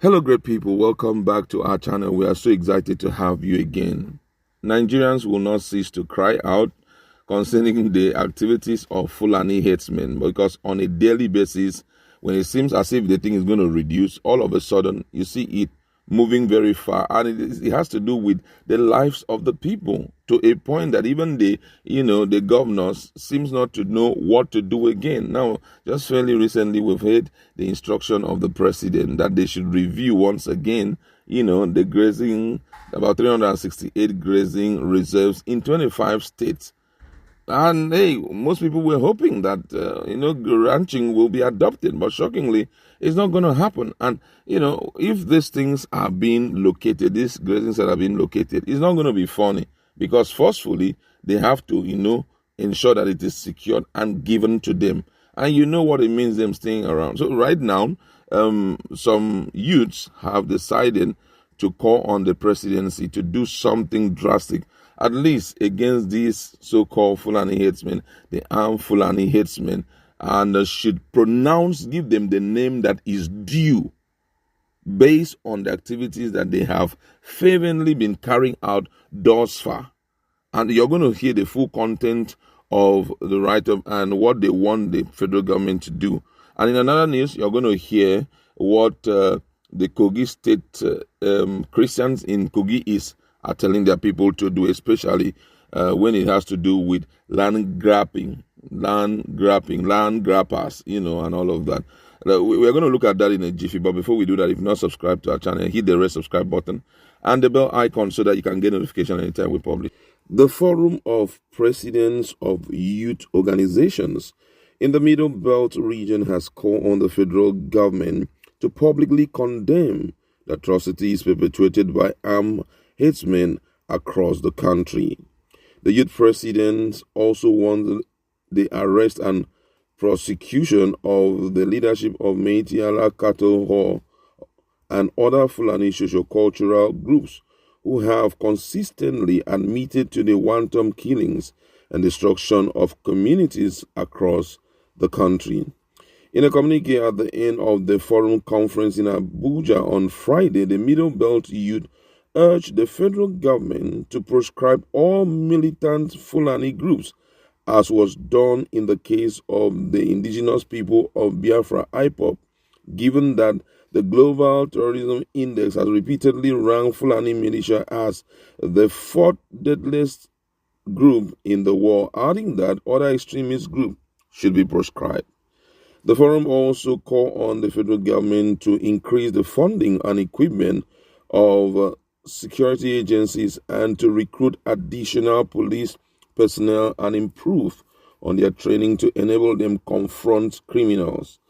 Hello, great people. Welcome back to our channel. We are so excited to have you again. Nigerians will not cease to cry out concerning the activities of Fulani herdsmen, because on a daily basis, when it seems as if the thing is going to reduce, all of a sudden you see it moving very far, and it has to do with the lives of the people, to a point that even the governors seems not to know what to do again. Now, just fairly recently, we've heard the instruction of the president that they should review once again, the grazing, about 368 grazing reserves in 25 states. And hey, most people were hoping that, ranching will be adopted, but shockingly, it's not going to happen. And, if these things are being located, these grazings that are being located, it's not going to be funny, because forcefully, they have to, ensure that it is secured and given to them. And you know what it means, them staying around. So right now, some youths have decided to call on the presidency to do something drastic, at least against these so-called Fulani herdsmen, the armed Fulani herdsmen, and should give them the name that is due based on the activities that they have fervently been carrying out thus far. And you're going to hear the full content of the write-up and what they want the federal government to do. And in another news, you're going to hear what the Kogi State Christians in Kogi East are telling their people to do, especially when it has to do with land grabbing, land grabbers, and all of that. We're going to look at that in a jiffy, but before we do that, if you're not subscribed to our channel, hit the red subscribe button and the bell icon so that you can get notification anytime we publish. The Forum of Presidents of Youth Organizations in the Middle Belt region has called on the federal government to publicly condemn the atrocities perpetrated by armed herdsmen across the country. The youth presidents also want the arrest and prosecution of the leadership of Miyetti cattle and other Fulani socio-cultural groups who have consistently admitted to the wanton killings and destruction of communities across the country. In a communique at the end of the forum conference in Abuja on Friday, the Middle Belt youth urged the federal government to proscribe all militant Fulani groups, as was done in the case of the indigenous people of Biafra, IPOB, given that the Global Terrorism Index has repeatedly ranked Fulani militia as the fourth deadliest group in the world, adding that other extremist groups should be proscribed. The forum also called on the federal government to increase the funding and equipment of security agencies and to recruit additional police personnel and improve on their training to enable them confront criminals.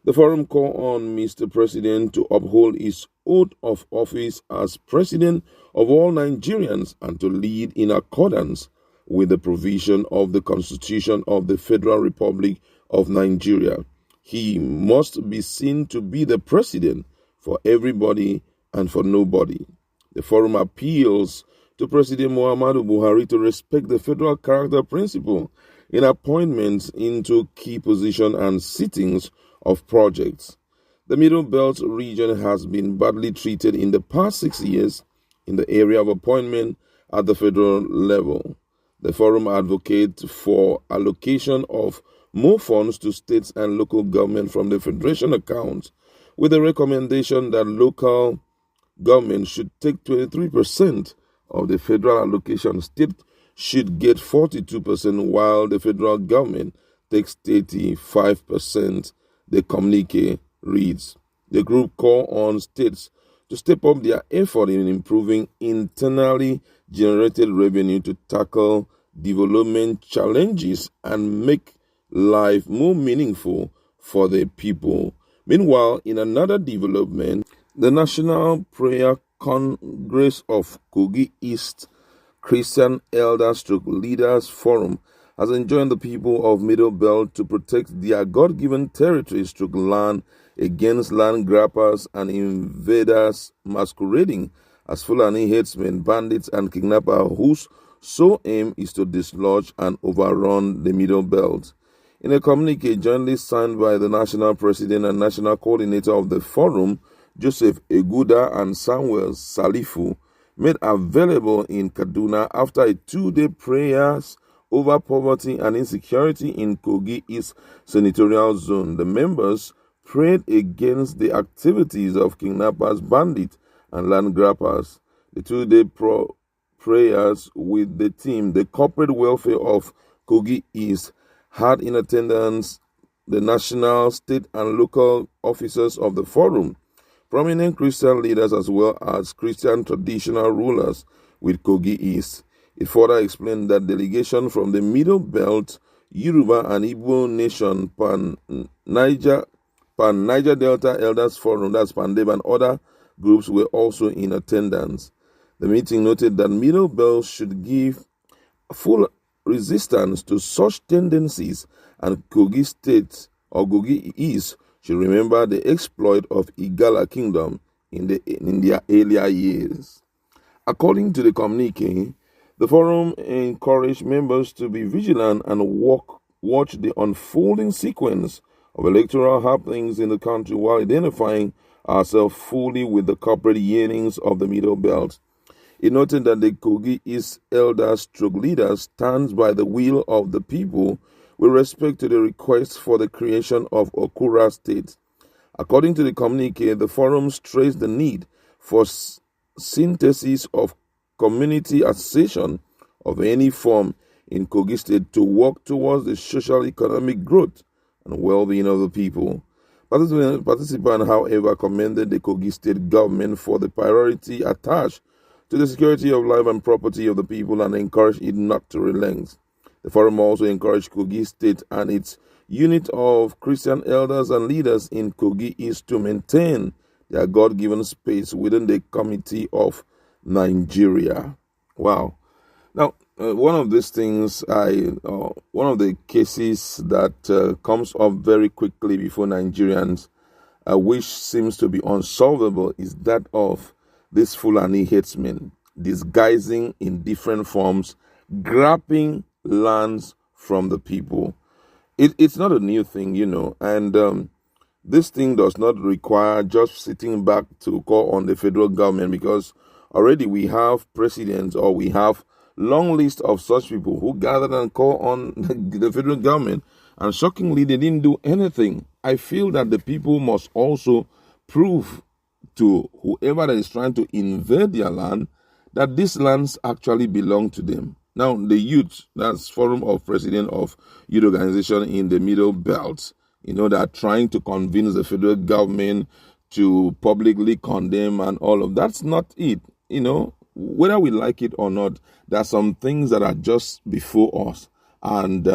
The forum called on Mr. President to uphold his oath of office as President of all Nigerians and to lead in accordance with the provision of the Constitution of the Federal Republic of Nigeria. He must be seen to be the president for everybody and for nobody. The forum appeals to President Muhammadu Buhari to respect the federal character principle in appointments into key positions and sittings of projects. The Middle Belt region has been badly treated in the past 6 years in the area of appointment at the federal level. The forum advocates for allocation of more funds to states and local government from the federation accounts, with a recommendation that local government should take 23% of the federal allocation. State should get 42%, while the federal government takes 35%. The communique reads. The group call on states to step up their effort in improving internally generated revenue to tackle development challenges and make life more meaningful for the people. Meanwhile, in another development, the National Prayer Congress of Kogi East Christian Elders / Leaders Forum has enjoined the people of Middle Belt to protect their God-given territories / land against land grabbers and invaders masquerading as Fulani herdsmen, bandits, and kidnappers whose sole aim is to dislodge and overrun the Middle Belt. In a communique jointly signed by the national president and national coordinator of the forum, Joseph Eguda and Samuel Salifu, made available in Kaduna after a 2-day prayers over poverty and insecurity in Kogi East Senatorial Zone. The members prayed against the activities of kidnappers, bandits, and land grabbers. The 2-day prayers with the team, the corporate welfare of Kogi East, had in attendance the national, state, and local officers of the forum, prominent Christian leaders as well as Christian traditional rulers with Kogi East. It further explained that delegation from the Middle Belt, Yoruba and Igbo Nation, Pan-Niger Delta Elders Forum, that's Pandeb, and other groups were also in attendance. The meeting noted that Middle Belt should give full resistance to such tendencies, and Kogi State or Kogi East should remember the exploit of Igala Kingdom in their earlier years. According to the communique, the forum encouraged members to be vigilant and watch the unfolding sequence of electoral happenings in the country while identifying ourselves fully with the corporate yearnings of the Middle Belt. It noted that the Kogi East elders leaders stands by the will of the people with respect to the request for the creation of Okura State. According to the communique, the forum stressed the need for synthesis of community association of any form in Kogi State to work towards the social economic growth and well-being of the people. Participants, however, commended the Kogi State government for the priority attached to the security of life and property of the people and encouraged it not to relent. The forum also encouraged Kogi State and its unit of Christian elders and leaders in Kogi East to maintain their God-given space within the Committee of Nigeria. Wow. Now, one of these things, one of the cases that comes up very quickly before Nigerians, which seems to be unsolvable, is that of this Fulani herdsmen disguising in different forms, grabbing lands from the people. It's not a new thing, and this thing does not require just sitting back to call on the federal government, because already we have presidents or we have long list of such people who gathered and call on the federal government, and shockingly they didn't do anything. I feel that the people must also prove to whoever that is trying to invade their land that these lands actually belong to them. Now, the youth, that's Forum of President of Youth Organization in the Middle Belt, they are trying to convince the federal government to publicly condemn and all of that's not it. Whether we like it or not, there are some things that are just before us. And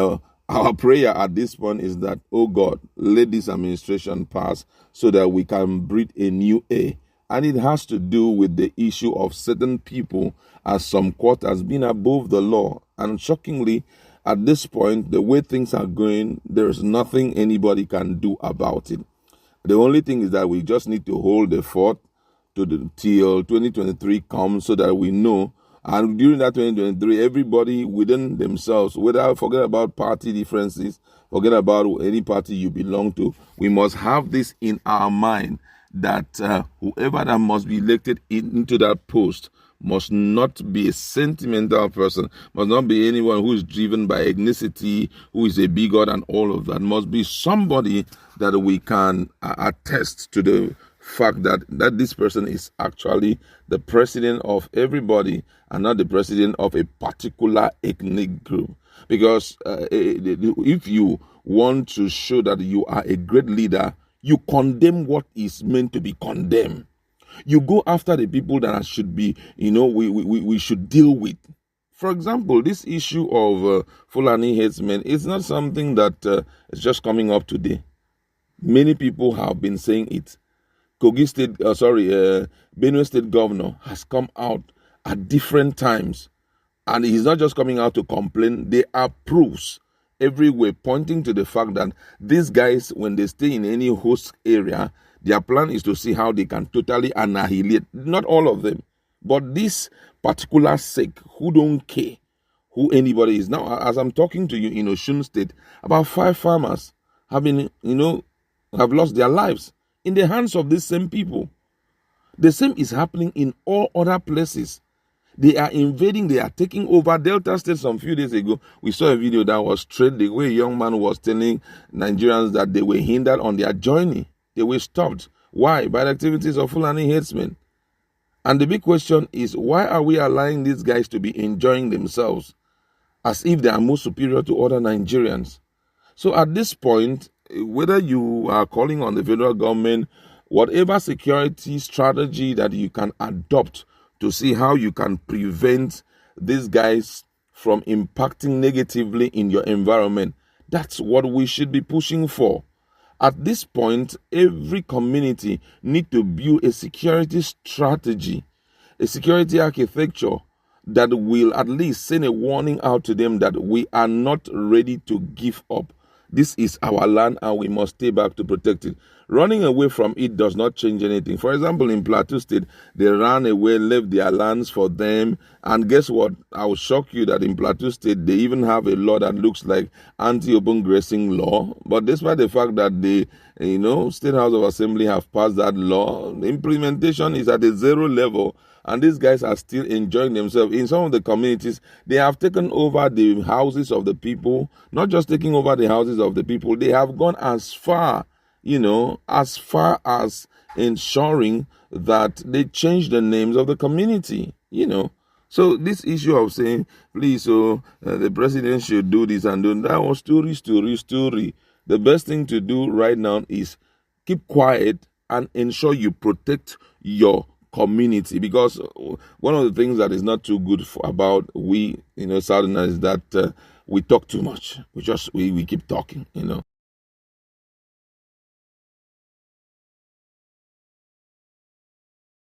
our prayer at this point is that, oh God, let this administration pass so that we can breathe a new air. And it has to do with the issue of certain people as some quarters being above the law. And shockingly, at this point, the way things are going, there is nothing anybody can do about it. The only thing is that we just need to hold the fort till 2023 comes so that we know. And during that 2023, everybody within themselves, forget about party differences, forget about any party you belong to, we must have this in our mind that whoever that must be elected into that post must not be a sentimental person, must not be anyone who is driven by ethnicity, who is a bigot and all of that. Must be somebody that we can attest to the fact that this person is actually the president of everybody and not the president of a particular ethnic group. Because if you want to show that you are a great leader, you condemn what is meant to be condemned. You go after the people that should be, we should deal with. For example, this issue of Fulani herdsmen is not something that is just coming up today. Many people have been saying it. Benue State governor has come out at different times, and he's not just coming out to complain. There are proofs everywhere pointing to the fact that these guys, when they stay in any host area, their plan is to see how they can totally annihilate, not all of them, but this particular sect who don't care who anybody is. Now, as I'm talking to you in Osun State, about 5 farmers have been, have lost their lives in the hands of these same people. The same is happening in all other places. They are invading, they are taking over. Delta State, some few days ago, we saw a video that was straight the way a young man was telling Nigerians that they were hindered on their journey. They were stopped. Why? By the activities of Fulani herdsmen. And the big question is, why are we allowing these guys to be enjoying themselves as if they are more superior to other Nigerians? So at this point, whether you are calling on the federal government, whatever security strategy that you can adopt to see how you can prevent these guys from impacting negatively in your environment, that's what we should be pushing for. At this point, every community needs to build a security strategy, a security architecture that will at least send a warning out to them that we are not ready to give up. This is our land and we must stay back to protect it. Running away from it does not change anything. For example, in Plateau State, they ran away, left their lands for them. And guess what? I will shock you that in Plateau State, they even have a law that looks like anti-open grazing law. But despite the fact that the State House of Assembly have passed that law, the implementation is at a zero level. And these guys are still enjoying themselves. In some of the communities, they have taken over the houses of the people. Not just taking over the houses of the people, they have gone as far as ensuring that they change the names of the community, So this issue of saying, please, the president should do this and do that was story. The best thing to do right now is keep quiet and ensure you protect your community, because one of the things that is not too good about we Southerners is that we talk too much. We keep talking.